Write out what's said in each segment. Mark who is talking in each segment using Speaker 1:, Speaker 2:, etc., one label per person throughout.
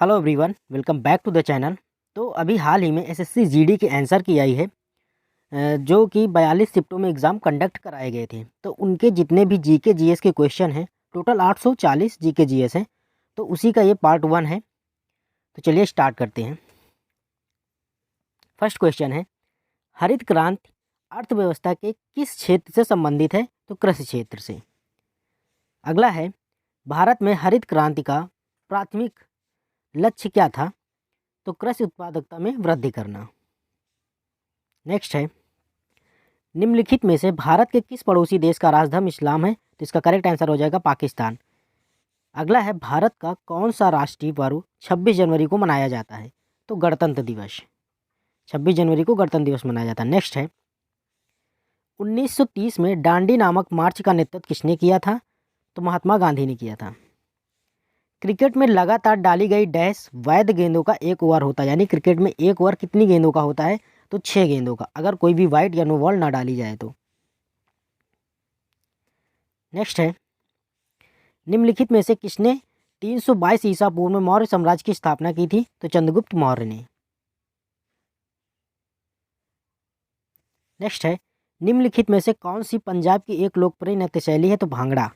Speaker 1: Hello everyone, welcome back to the channel. तो अभी हाल ही में एसएससी जीडी के आंसर की आई है, जो कि 42 शिफ्टों में एग्ज़ाम कंडक्ट कराए गए थे। तो उनके जितने भी जीके जीएस के क्वेश्चन हैं, टोटल 840 जीके जीएस हैं। तो उसी का ये पार्ट 1 है। तो चलिए स्टार्ट करते हैं। फर्स्ट क्वेश्चन है, हरित क्रांति अर्थव्यवस्था के किस क्षेत्र से संबंधित है? तो कृषि क्षेत्र से। अगला है, भारत में हरित क्रांति का प्राथमिक लक्ष्य क्या था? तो कृषि उत्पादकता में वृद्धि करना। नेक्स्ट है, निम्नलिखित में से भारत के किस पड़ोसी देश का राजधर्म इस्लाम है? तो इसका करेक्ट आंसर हो जाएगा पाकिस्तान। अगला है, भारत का कौन सा राष्ट्रीय पर्व 26 जनवरी को मनाया जाता है? तो गणतंत्र दिवस। 26 जनवरी को गणतंत्र दिवस मनाया जाता है। नेक्स्ट है, 1930 में डांडी नामक मार्च का नेतृत्व किसने किया था? तो महात्मा गांधी ने किया था। क्रिकेट में लगातार डाली गई डैश वैध गेंदों का एक ओवर होता है, यानी क्रिकेट में एक ओवर कितनी गेंदों का होता है? तो 6 गेंदों का, अगर कोई भी वाइड या नो बॉल ना डाली जाए तो। नेक्स्ट है, निम्नलिखित में से किसने 322 ईसा पूर्व में मौर्य साम्राज्य की स्थापना की थी? तो चंद्रगुप्त मौर्य ने। नेक्स्ट है, निम्नलिखित में से कौन सी पंजाब की एक लोकप्रिय नृत्य शैली है? तो भांगड़ा।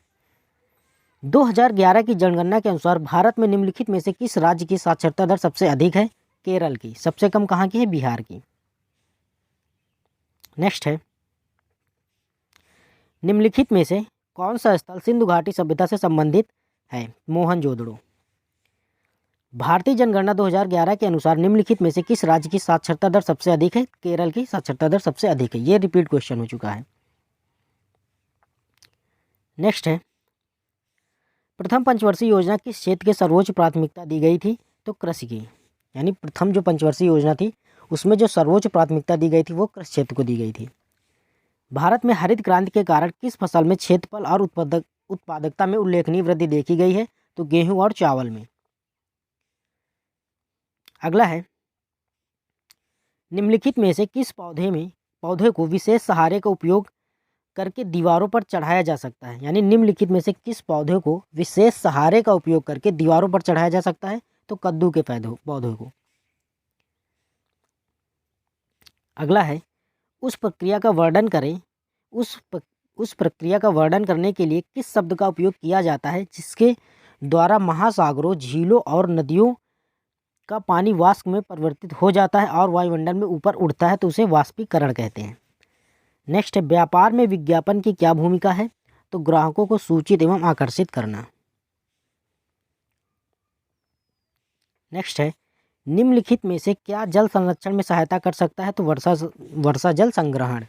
Speaker 1: 2011 की जनगणना के अनुसार भारत में निम्नलिखित में से किस राज्य की साक्षरता दर सबसे अधिक है? केरल की। सबसे कम कहाँ की है? बिहार की। नेक्स्ट है, निम्नलिखित में से कौन सा स्थल सिंधु घाटी सभ्यता से संबंधित है? मोहनजोदड़ो। भारतीय जनगणना 2011 के अनुसार निम्नलिखित में से किस राज्य की साक्षरता दर सबसे अधिक है? केरल की साक्षरता दर सबसे अधिक है। ये रिपीट क्वेश्चन हो चुका है। नेक्स्ट है, प्रथम पंचवर्षीय योजना किस क्षेत्र के सर्वोच्च प्राथमिकता दी गई थी? तो कृषि की। यानी प्रथम जो पंचवर्षीय योजना थी उसमें जो सर्वोच्च प्राथमिकता दी गई थी वो कृषि क्षेत्र को दी गई थी। भारत में हरित क्रांति के कारण किस फसल में क्षेत्रफल और उत्पादकता में उल्लेखनीय वृद्धि देखी गई है? तो गेहूं और चावल में। अगला है, निम्नलिखित में से किस पौधे को विशेष सहारे का उपयोग करके दीवारों पर चढ़ाया जा सकता है? यानी निम्नलिखित में से किस पौधे को विशेष सहारे का उपयोग करके दीवारों पर चढ़ाया जा सकता है? तो कद्दू के पौधे को। अगला है, उस प्रक्रिया का वर्णन करें। उस प्रक्रिया का वर्णन करने के लिए किस शब्द का उपयोग किया जाता है जिसके द्वारा महासागरों, झीलों और नदियों का पानी वाष्प में परिवर्तित हो जाता है और वायुमंडल में ऊपर उड़ता है? तो उसे वाष्पीकरण कहते हैं। नेक्स्ट है, व्यापार में विज्ञापन की क्या भूमिका है? तो ग्राहकों को सूचित एवं आकर्षित करना। नेक्स्ट है, निम्नलिखित में से क्या जल संरक्षण में सहायता कर सकता है? तो वर्षा जल संग्रहण।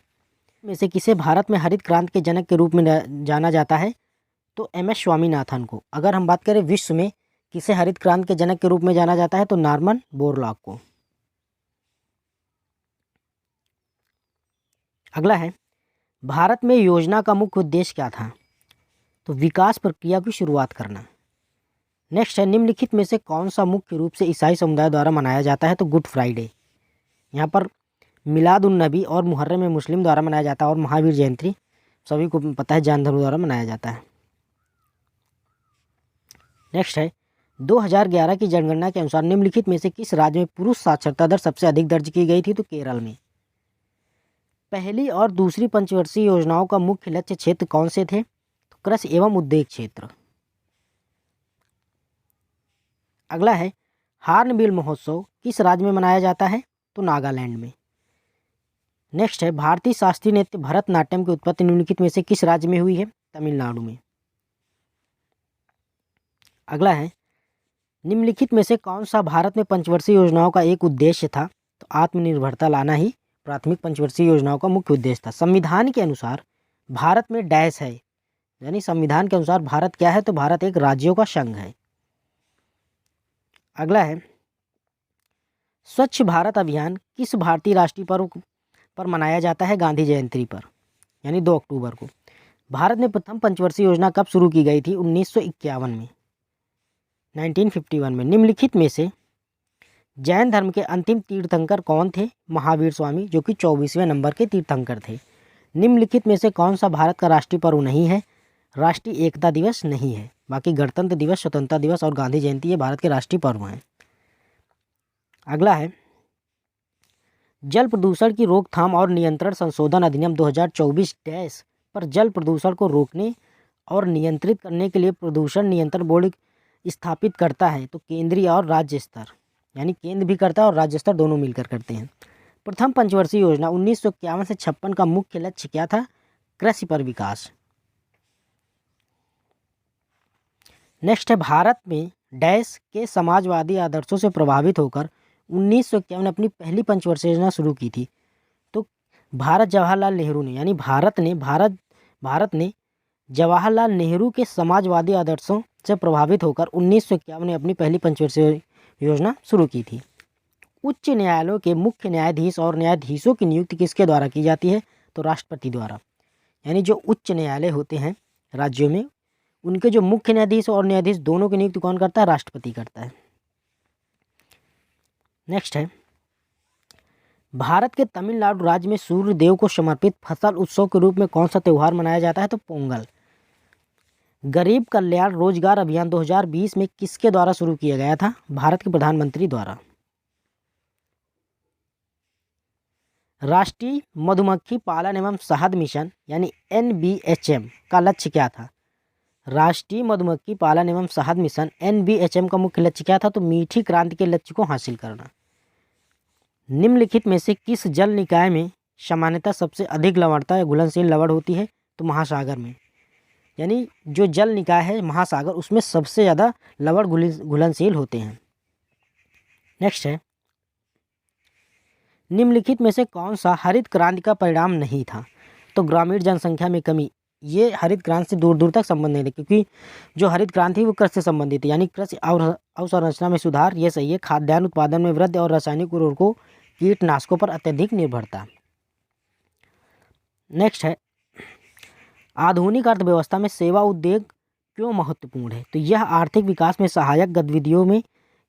Speaker 1: में से किसे भारत में हरित क्रांति के जनक के रूप में जाना जाता है? तो एमएस स्वामीनाथन को। अगर हम बात करें विश्व में किसे हरित क्रांति के जनक के रूप में जाना जाता है? तो नॉर्मन बोरलॉग को। अगला है, भारत में योजना का मुख्य उद्देश्य क्या था? तो विकास प्रक्रिया की शुरुआत करना। नेक्स्ट है, निम्नलिखित में से कौन सा मुख्य रूप से ईसाई समुदाय द्वारा मनाया जाता है? तो गुड फ्राइडे। यहाँ पर मिलाद उन नबी और मुहर्रम में मुस्लिम द्वारा मनाया जाता है और महावीर जयंती सभी को पता है जैन धर्म द्वारा मनाया जाता है। नेक्स्ट है, 2011 की जनगणना के अनुसार निम्नलिखित में से किस राज्य में पुरुष साक्षरता दर सबसे अधिक दर्ज की गई थी? तो केरल में। पहली और दूसरी पंचवर्षीय योजनाओं का मुख्य लक्ष्य क्षेत्र कौन से थे? तो कृषि एवं उद्योग क्षेत्र। अगला है, हार्नबिल महोत्सव किस राज्य में मनाया जाता है? तो नागालैंड में। नेक्स्ट है, भारतीय शास्त्रीय नृत्य भरतनाट्यम की उत्पत्ति निम्नलिखित में से किस राज्य में हुई है? तमिलनाडु में। अगला है, निम्नलिखित में से कौन सा भारत में पंचवर्षीय योजनाओं का एक उद्देश्य था? तो आत्मनिर्भरता लाना ही प्राथमिक पंचवर्षीय योजनाओं का मुख्य उद्देश्य था। संविधान के अनुसार भारत में डैश है, यानी संविधान के अनुसार भारत क्या है? तो भारत एक राज्यों का संघ है। अगला है, स्वच्छ भारत अभियान किस भारतीय राष्ट्रीय पर्व पर मनाया जाता है? गांधी जयंती पर, यानी 2 अक्टूबर को। भारत में प्रथम पंचवर्षीय योजना कब शुरू की गई थी? 1951 में, 1951 में। निम्नलिखित में से जैन धर्म के अंतिम तीर्थंकर कौन थे? महावीर स्वामी, जो कि 24वें नंबर के तीर्थंकर थे। निम्नलिखित में से कौन सा भारत का राष्ट्रीय पर्व नहीं है? राष्ट्रीय एकता दिवस नहीं है। बाकी गणतंत्र दिवस, स्वतंत्रता दिवस और गांधी जयंती ये भारत के राष्ट्रीय पर्व हैं। अगला है जल प्रदूषण की रोकथाम और नियंत्रण संशोधन अधिनियम 2024 डैश पर जल प्रदूषण को रोकने और नियंत्रित करने के लिए प्रदूषण नियंत्रण बोर्ड स्थापित करता है। तो केंद्रीय और राज्य स्तर, यानी केंद्र भी करता है और राज्य स्तर दोनों मिलकर करते हैं। प्रथम पंचवर्षीय योजना 1951 से 56 का मुख्य लक्ष्य क्या था? कृषि पर विकास। नेक्स्ट है भारत में डैश के समाजवादी आदर्शों से प्रभावित होकर 1951 ने अपनी पहली पंचवर्षीय योजना शुरू की थी। तो भारत जवाहरलाल नेहरू ने, यानी भारत ने जवाहरलाल नेहरू के समाजवादी आदर्शों से प्रभावित होकर 1951 में अपनी पहली पंचवर्षीय योजना शुरू की थी। उच्च न्यायालयों के मुख्य न्यायाधीश और न्यायाधीशों की नियुक्ति किसके द्वारा की जाती है? तो राष्ट्रपति द्वारा। यानी जो उच्च न्यायालय होते हैं राज्यों में, उनके जो मुख्य न्यायाधीश और न्यायाधीश दोनों की नियुक्ति कौन करता है? राष्ट्रपति करता है। नेक्स्ट है भारत के तमिलनाडु राज्य में सूर्य देव को समर्पित फसल उत्सव के रूप में कौन सा त्यौहार मनाया जाता है? तो पोंगल। गरीब कल्याण रोजगार अभियान 2020 में किसके द्वारा शुरू किया गया था? भारत के प्रधानमंत्री द्वारा। राष्ट्रीय मधुमक्खी पालन एवं शहद मिशन यानी NBHM का लक्ष्य क्या था? राष्ट्रीय मधुमक्खी पालन एवं शहद मिशन NBHM का मुख्य लक्ष्य क्या था? तो मीठी क्रांति के लक्ष्य को हासिल करना। निम्नलिखित में से किस जल निकाय में सामान्यतः सबसे अधिक लवणता या घुलनशील लवण होती है? तो महासागर में। यानी जो जल निकाय है महासागर, उसमें सबसे ज़्यादा लवण घुलनशील होते हैं। नेक्स्ट है निम्नलिखित में से कौन सा हरित क्रांति का परिणाम नहीं था? तो ग्रामीण जनसंख्या में कमी। ये हरित क्रांति से दूर दूर तक संबंध नहीं है, क्योंकि जो हरित क्रांति वो कृषि से संबंधित है, यानी कृषि अवसंरचना में सुधार, ये सही है। खाद्यान्न उत्पादन में वृद्धि और रासायनिक उर्वरकों कीटनाशकों पर अत्यधिक निर्भरता। नेक्स्ट है आधुनिक अर्थव्यवस्था में सेवा उद्योग क्यों महत्वपूर्ण है? तो यह आर्थिक विकास में सहायक गतिविधियों में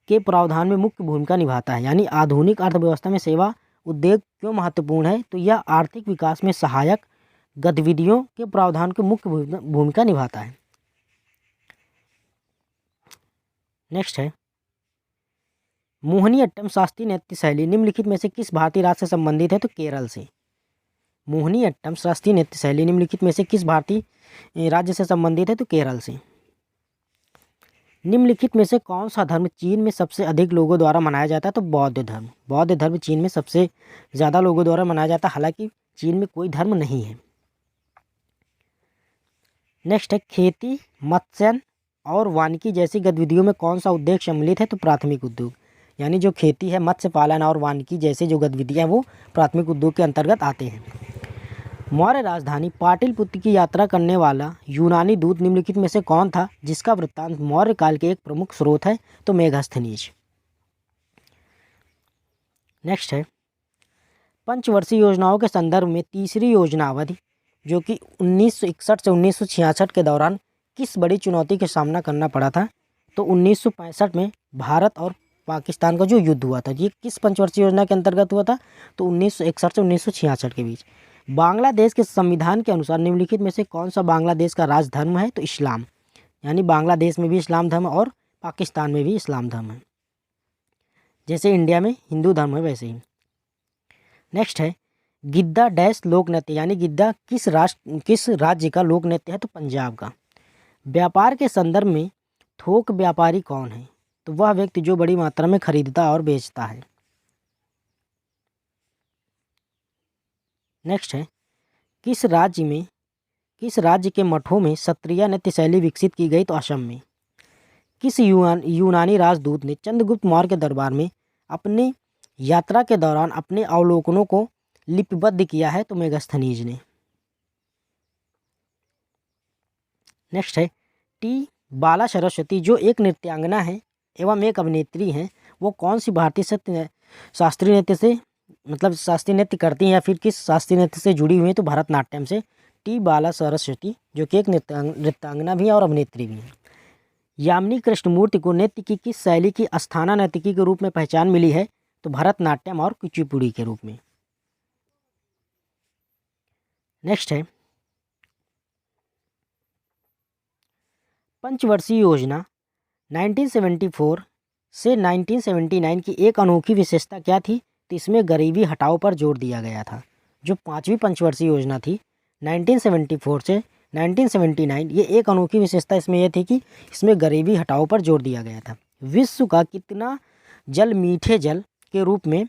Speaker 1: के प्रावधान में मुख्य भूमिका निभाता है। यानी आधुनिक अर्थव्यवस्था में सेवा उद्योग क्यों महत्वपूर्ण है? तो यह आर्थिक विकास में सहायक गतिविधियों के प्रावधान की मुख्य भूमिका निभाता है। नेक्स्ट है मोहिनीअट्टम शास्त्रीय नृत्य शैली निम्नलिखित में से किस भारतीय राज्य से संबंधित है? तो केरल से। मोहिनीअट्टम शास्त्रीय नृत्य शैली निम्नलिखित में से किस भारतीय राज्य से संबंधित है? तो केरल से। निम्नलिखित में से कौन सा धर्म चीन में सबसे अधिक लोगों द्वारा मनाया जाता है? तो बौद्ध धर्म। बौद्ध धर्म चीन में सबसे ज़्यादा लोगों द्वारा मनाया जाता है, हालांकि चीन में कोई धर्म नहीं है। नेक्स्ट है खेती, मत्स्य और वानिकी जैसी गतिविधियों में कौन सा उद्योग सम्मिलित है? तो प्राथमिक उद्योग। यानी जो खेती है, मत्स्य पालन और वानिकी जैसे जो गतिविधियाँ वो प्राथमिक उद्योग के अंतर्गत आते हैं। मौर्य राजधानी पाटलिपुत्र की यात्रा करने वाला यूनानी दूत निम्नलिखित में से कौन था जिसका वृत्तांत मौर्य काल के एक प्रमुख स्रोत है? तो मेगास्थनीज। नेक्स्ट है पंचवर्षीय योजनाओं के संदर्भ में तीसरी योजना अवधि जो कि 1961 से 1966 के दौरान किस बड़ी चुनौती का सामना करना पड़ा था? तो 1965 में भारत और पाकिस्तान का जो युद्ध हुआ था, ये किस पंचवर्षीय योजना के अंतर्गत हुआ था? तो 1961 से 1966 के बीच। बांग्लादेश के संविधान के अनुसार निम्नलिखित में से कौन सा बांग्लादेश का राज धर्म है? तो इस्लाम। यानी बांग्लादेश में भी इस्लाम धर्म और पाकिस्तान में भी इस्लाम धर्म है। जैसे इंडिया में हिंदू धर्म है वैसे ही। नेक्स्ट है गिद्दा डैश लोक नृत्य, यानी गिद्दा किस राज्य का लोक नृत्य है? तो पंजाब का। व्यापार के संदर्भ में थोक व्यापारी कौन है? तो वह व्यक्ति जो बड़ी मात्रा में खरीदता और बेचता है। नेक्स्ट है किस राज्य के मठों में सत्रिया नृत्य शैली विकसित की गई? तो असम में। किस यूनानी राजदूत ने चंद्रगुप्त मौर्य के दरबार में अपने यात्रा के दौरान अपने अवलोकनों को लिपिबद्ध किया है? तो मेगास्थनीज ने। नेक्स्ट है टी बाला सरस्वती जो एक नृत्यांगना है एवं एक अभिनेत्री हैं, वो कौन सी भारतीय शास्त्रीय नृत्य से शास्त्रीय नृत्य करती हैं या फिर किस शास्त्रीय नृत्य से जुड़ी हुई हैं? तो भरतनाट्यम से। टी बाला सरस्वती जो कि एक नृत्यांगना भी है और अभिनेत्री भी हैं। यामिनी कृष्णमूर्ति को नृत्य की किस शैली की अस्थाना नर्तकी के रूप में पहचान मिली है? तो भरतनाट्यम और कुचिपुड़ी के रूप में। नेक्स्ट है पंचवर्षीय योजना 1974 से 1979 की एक अनोखी विशेषता क्या थी? तो इसमें गरीबी हटाओ पर जोर दिया गया था। जो 5वीं पंचवर्षीय योजना थी 1974 से 1979, ये एक अनोखी विशेषता इसमें यह थी कि इसमें गरीबी हटाओ पर जोर दिया गया था। विश्व का कितना जल मीठे जल के रूप में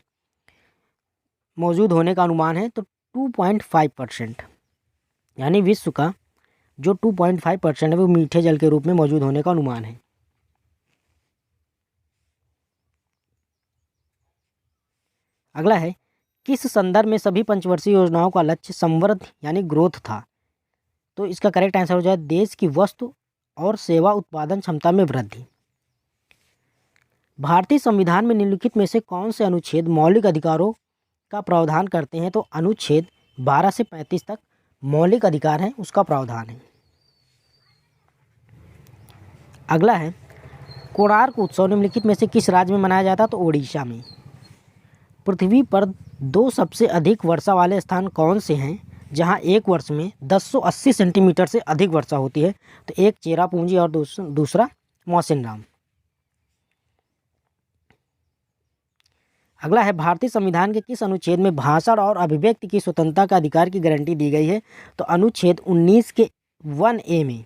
Speaker 1: मौजूद होने का अनुमान है? तो 2.5%, यानी विश्व का जो 2.5% है वो मीठे जल के रूप में मौजूद होने का अनुमान है। अगला है, किस संदर्भ में सभी पंचवर्षीय योजनाओं का लक्ष्य समृद्ध यानी ग्रोथ था? तो इसका करेक्ट आंसर हो जाए देश की वस्तु और सेवा उत्पादन क्षमता में वृद्धि। भारतीय संविधान में निम्नलिखित में से कौन से अनुच्छेद मौलिक अधिकारों का प्रावधान करते हैं? तो अनुच्छेद 12 से 35 तक मौलिक अधिकार है उसका प्रावधान है। अगला है, कोणार्क उत्सव निम्नलिखित में से किस राज्य में मनाया जाता है? तो ओडिशा में। पृथ्वी पर 2 सबसे अधिक वर्षा वाले स्थान कौन से हैं जहां एक वर्ष में 1080 सेंटीमीटर से अधिक वर्षा होती है? तो एक चेरापूंजी और दूसरा मौसिनराम। अगला है, भारतीय संविधान के किस अनुच्छेद में भाषण और अभिव्यक्ति की स्वतंत्रता का अधिकार की गारंटी दी गई है? तो अनुच्छेद 19 के 1A में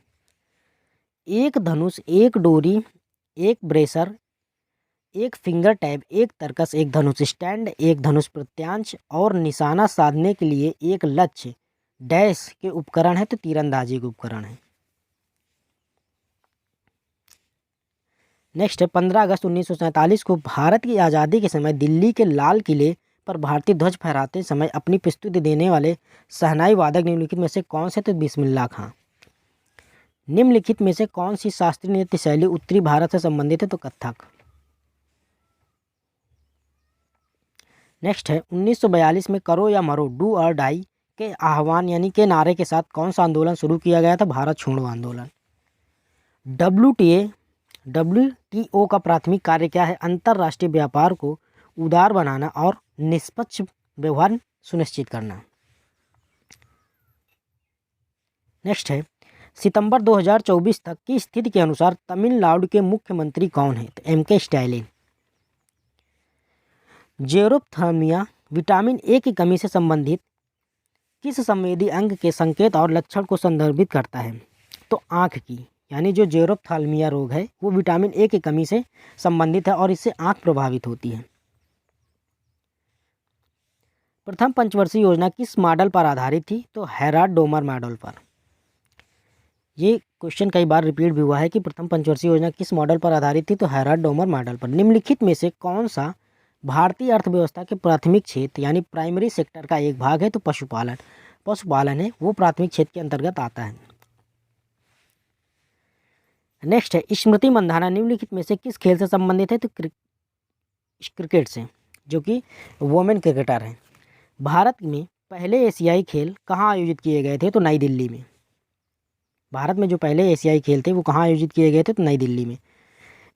Speaker 1: एक धनुष, एक डोरी, एक ब्रेसर, एक फिंगर टैब, एक तर्कस, एक धनुष स्टैंड, एक धनुष प्रत्यांश और निशाना साधने के लिए एक लक्ष्य डैश के उपकरण है? तो तीरंदाजी के उपकरण है। नेक्स्ट है, 15 अगस्त 1947 को भारत की आज़ादी के समय दिल्ली के लाल किले पर भारतीय ध्वज फहराते समय अपनी प्रस्तुति देने वाले शहनाई वादक निम्नलिखित में से कौन से? तो बिस्मिल्लाह खां। निम्नलिखित में से कौन सी शास्त्रीय नृत्य शैली उत्तरी भारत से संबंधित है? तो कथक। नेक्स्ट है, 1942 में करो या मरो डू और डाई के आह्वान यानी के नारे के साथ कौन सा आंदोलन शुरू किया गया था? भारत छोड़ो आंदोलन। WTO का प्राथमिक कार्य क्या है? अंतर्राष्ट्रीय व्यापार को उदार बनाना और निष्पक्ष व्यवहार सुनिश्चित करना। नेक्स्ट है, सितंबर 2024 तक की स्थिति के अनुसार तमिलनाडु के मुख्यमंत्री कौन है? तो MK स्टालिन। जेरोप्थर्मिया विटामिन ए की कमी से संबंधित किस संवेदी अंग के संकेत और लक्षण को संदर्भित करता है? तो आँख की, यानी जो जेरोप्थाल्मिया रोग है वो विटामिन ए की कमी से संबंधित है और इससे आँख प्रभावित होती है। प्रथम पंचवर्षीय योजना किस मॉडल पर आधारित थी? तो हेराल्ड डोमर मॉडल पर। ये क्वेश्चन कई बार रिपीट भी हुआ है कि प्रथम पंचवर्षीय योजना किस मॉडल पर आधारित थी? तो हेराल्ड डोमर मॉडल पर। निम्नलिखित में से कौन सा भारतीय अर्थव्यवस्था के प्राथमिक क्षेत्र यानी प्राइमरी सेक्टर का एक भाग है? तो पशुपालन। पशुपालन है वो प्राथमिक क्षेत्र के अंतर्गत आता है। नेक्स्ट है, स्मृति मंधाना निम्नलिखित में से किस खेल से संबंधित है? तो क्रिकेट से, जो कि वुमेन क्रिकेटर हैं। भारत में पहले एशियाई खेल कहाँ आयोजित किए गए थे? तो नई दिल्ली में। भारत में जो पहले एशियाई खेल थे वो कहाँ आयोजित किए गए थे? तो नई दिल्ली में।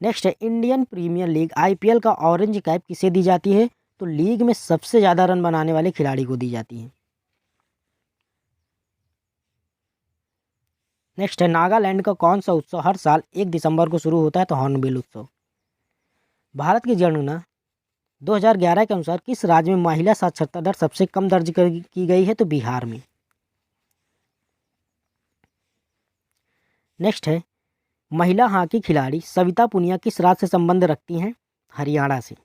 Speaker 1: नेक्स्ट है, इंडियन प्रीमियर लीग IPL का ऑरेंज कैप किसे दी जाती है? तो लीग में सबसे ज़्यादा रन बनाने वाले खिलाड़ी को दी जाती है। नेक्स्ट है, नागालैंड का कौन सा उत्सव हर साल 1 दिसंबर को शुरू होता है? तो हॉर्नबिल उत्सव। भारत की जनगणना 2011 के अनुसार किस राज्य में महिला साक्षरता दर सबसे कम दर्ज की गई है? तो बिहार में। नेक्स्ट है, महिला हॉकी खिलाड़ी सविता पुनिया किस राज्य से संबंध रखती हैं? हरियाणा से।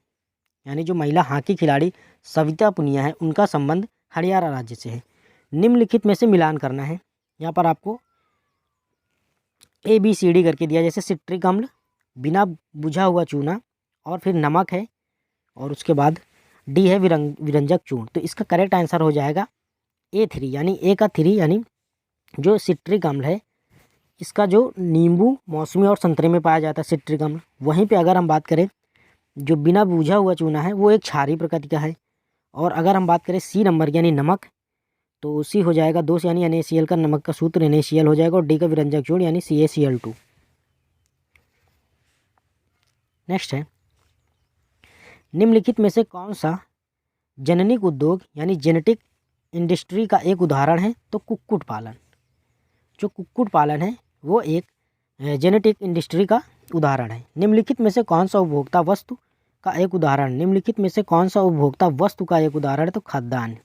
Speaker 1: यानी जो महिला हॉकी खिलाड़ी सविता पुनिया है उनका संबंध हरियाणा राज्य से है। निम्नलिखित में से मिलान करना है। यहाँ पर आपको ABCD करके दिया, जैसे सिट्रिक अम्ल, बिना बुझा हुआ चूना, और फिर नमक है, और उसके बाद D है विरंजक चूर्ण। तो इसका करेक्ट आंसर हो जाएगा A3, यानी A का 3, यानी जो सिट्रिक अम्ल है इसका जो नींबू, मौसमी और संतरे में पाया जाता है सिट्रिक अम्ल। वहीं पे अगर हम बात करें जो बिना बुझा हुआ चूना है वो एक क्षारीय प्रकृति का है। और अगर हम बात करें C नंबर यानी नमक, तो C हो जाएगा 2 यानी NaCl का नमक का सूत्र NaCl हो जाएगा, और D का विरंजक चूर्ण यानी CaCl2। नेक्स्ट है, निम्नलिखित में से कौन सा जननिक उद्योग यानी जेनेटिक इंडस्ट्री का एक उदाहरण है? तो कुक्कुट पालन। जो कुक्कुट पालन है वो एक जेनेटिक इंडस्ट्री का उदाहरण है? निम्नलिखित में से कौन सा उपभोक्ता वस्तु का एक उदाहरण निम्नलिखित में से कौन सा उपभोक्ता वस्तु का एक उदाहरण है? तो खाद्यान्न।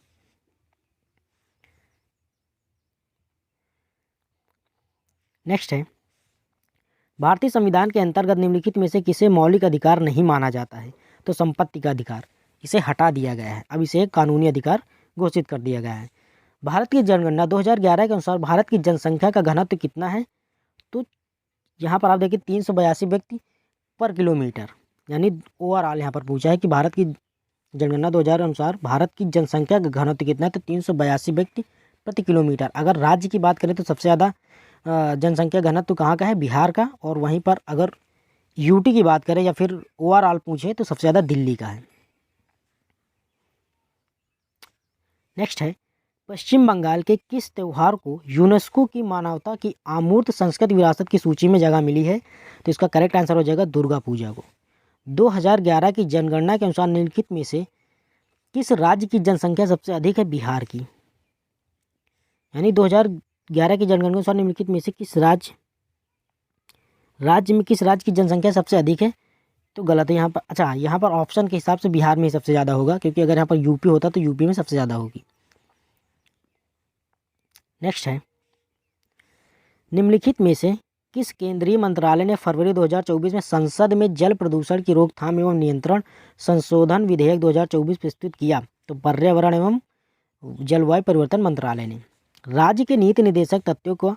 Speaker 1: नेक्स्ट है, भारतीय संविधान के अंतर्गत निम्नलिखित में से किसे मौलिक अधिकार नहीं माना जाता है? तो संपत्ति का अधिकार, इसे हटा दिया गया है, अब इसे एक कानूनी अधिकार घोषित कर दिया गया है। भारत की जनगणना 2011 के अनुसार भारत की जनसंख्या का घनत्व कितना है? तो यहाँ पर आप देखिए 382 व्यक्ति पर किलोमीटर, यानी ओवरऑल यहाँ पर पूछा है कि भारत की जनगणना 2000 के अनुसार भारत की जनसंख्या का घनत्व कितना है? तो 382 व्यक्ति प्रति किलोमीटर। अगर राज्य की बात करें तो सबसे ज़्यादा जनसंख्या घनत्व कहाँ का है? बिहार का। और वहीं पर अगर यूटी की बात करें या फिर ओवरऑल पूछे तो सबसे ज़्यादा दिल्ली का है। नेक्स्ट है, पश्चिम बंगाल के किस त्यौहार को यूनेस्को की मानवता की अमूर्त संस्कृति विरासत की सूची में जगह मिली है? तो इसका करेक्ट आंसर हो जाएगा दुर्गा पूजा को। 2011 की जनगणना के अनुसार निम्नलिखित में से किस राज्य की जनसंख्या सबसे अधिक है? बिहार की। यानी 2011 की जनगणना के अनुसार निम्नलिखित में से किस राज्य में किस राज्य की जनसंख्या सबसे अधिक है? तो गलत है यहाँ पर। अच्छा, यहाँ पर ऑप्शन के हिसाब से बिहार में ही सबसे ज़्यादा होगा, क्योंकि अगर यहाँ पर यूपी होता तो यूपी में सबसे ज़्यादा होगी। नेक्स्ट है, निम्नलिखित में से किस केंद्रीय मंत्रालय ने फरवरी 2024 में संसद में जल प्रदूषण की रोकथाम एवं नियंत्रण संशोधन विधेयक 2024 प्रस्तुत किया? तो पर्यावरण एवं जलवायु परिवर्तन मंत्रालय ने। राज्य के नीति निर्देशक तथ्यों का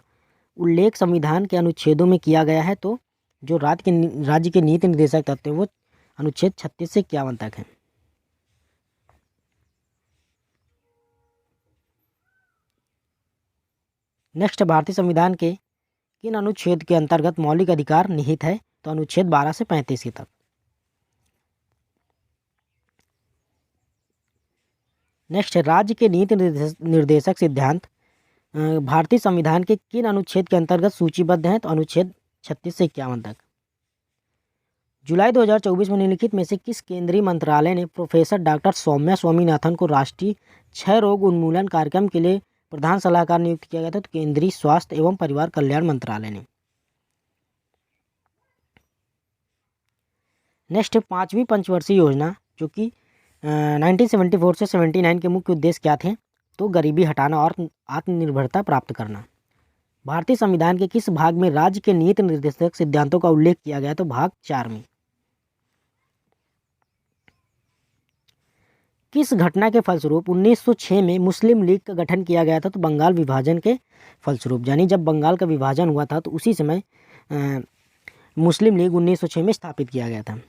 Speaker 1: उल्लेख संविधान के अनुच्छेदों में किया गया है। तो जो राज्य के नीति निर्देशक तथ्य वो अनुच्छेद 36 से 51 तक है। नेक्स्ट, भारतीय संविधान के किन अनुच्छेद के अंतर्गत मौलिक अधिकार निहित है? तो अनुच्छेद 12 से 35 तक। नेक्स्ट है, राज्य के नीति निर्देशक सिद्धांत भारतीय संविधान के किन अनुच्छेद के अंतर्गत सूचीबद्ध हैं? तो अनुच्छेद 36 से 51 तक। जुलाई 2024 में निम्नलिखित में से किस केंद्रीय मंत्रालय ने प्रोफेसर डॉक्टर सौम्या स्वामीनाथन को राष्ट्रीय क्षय रोग उन्मूलन कार्यक्रम के लिए प्रधान सलाहकार नियुक्त किया गया था? तो केंद्रीय स्वास्थ्य एवं परिवार कल्याण मंत्रालय ने। नेक्स्ट, 5वीं पंचवर्षीय योजना जो कि 1974 से 79 के मुख्य उद्देश्य क्या थे? तो गरीबी हटाना और आत्मनिर्भरता प्राप्त करना। भारतीय संविधान के किस भाग में राज्य के नीति निर्देशक सिद्धांतों का उल्लेख किया गया? तो भाग 4 में। किस घटना के फलस्वरूप 1906 में मुस्लिम लीग का गठन किया गया था? तो बंगाल विभाजन के फलस्वरूप, यानी जब बंगाल का विभाजन हुआ था तो उसी समय मुस्लिम लीग 1906 में स्थापित किया गया था।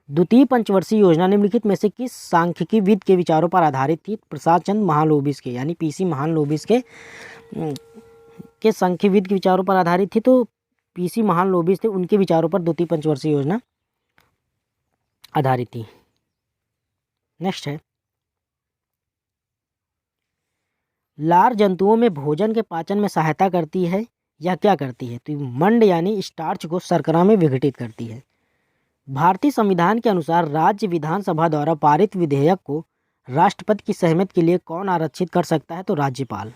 Speaker 1: द्वितीय पंचवर्षीय योजना निम्नलिखित में से किस सांख्यिकीविद के विचारों पर आधारित थी? प्रसाद चंद्र महालनोबिस के, यानी पीसी महालनोबिस के सांख्यिकीविद के विचारों पर आधारित थी। तो पीसी महालनोबिस थे, उनके विचारों पर द्वितीय पंचवर्षीय योजना आधारित थी। नेक्स्ट है, लार जंतुओं में भोजन के पाचन में सहायता करती है या क्या करती है? तो मंड यानी स्टार्च को शर्करा में विघटित करती है। भारतीय संविधान के अनुसार राज्य विधानसभा द्वारा पारित विधेयक को राष्ट्रपति की सहमति के लिए कौन आरक्षित कर सकता है? तो राज्यपाल।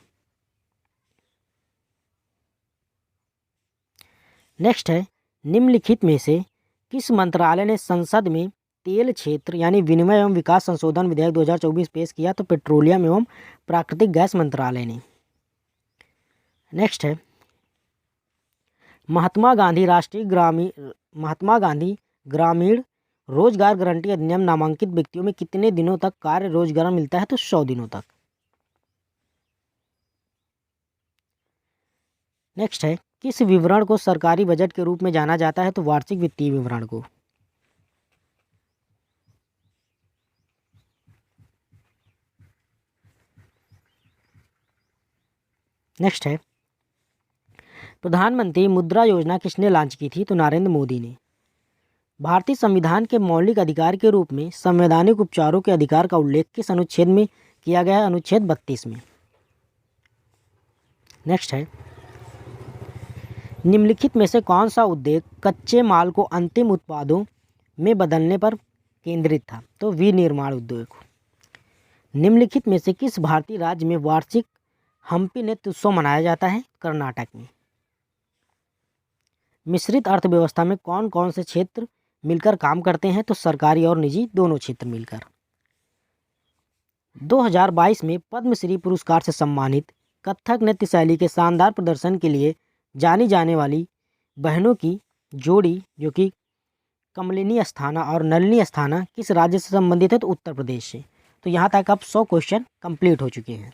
Speaker 1: नेक्स्ट है, निम्नलिखित में से किस मंत्रालय ने संसद में तेल क्षेत्र यानी विनिमय एवं विकास संशोधन विधेयक 2024 पेश किया? तो पेट्रोलियम एवं प्राकृतिक गैस मंत्रालय ने। नेक्स्ट है, महात्मा गांधी ग्रामीण रोजगार गारंटी अधिनियम नामांकित व्यक्तियों में कितने दिनों तक कार्य रोजगार मिलता है? तो 100 दिनों तक। नेक्स्ट है, किस विवरण को सरकारी बजट के रूप में जाना जाता है? तो वार्षिक वित्तीय विवरण को। नेक्स्ट है, प्रधानमंत्री मुद्रा योजना किसने लॉन्च की थी? तो नरेंद्र मोदी ने। भारतीय संविधान के मौलिक अधिकार के रूप में संवैधानिक उपचारों के अधिकार का उल्लेख किस अनुच्छेद में किया गया है? अनुच्छेद 32 में। नेक्स्ट है, निम्नलिखित में से कौन सा उद्योग कच्चे माल को अंतिम उत्पादों में बदलने पर केंद्रित था? तो विनिर्माण उद्योग। निम्नलिखित में से किस भारतीय राज्य में वार्षिक हम्पी नृत्य उत्सव मनाया जाता है? कर्नाटक में। मिश्रित अर्थव्यवस्था में कौन कौन से क्षेत्र मिलकर काम करते हैं? तो सरकारी और निजी दोनों क्षेत्र मिलकर। 2022 में पद्मश्री पुरस्कार से सम्मानित कथक नृत्य शैली के शानदार प्रदर्शन के लिए जानी जाने वाली बहनों की जोड़ी जो कि कमलिनी अस्थाना और नलिनी अस्थाना किस राज्य से संबंधित है? तो उत्तर प्रदेश से। तो यहाँ तक अब 100 क्वेश्चन कंप्लीट हो चुके हैं।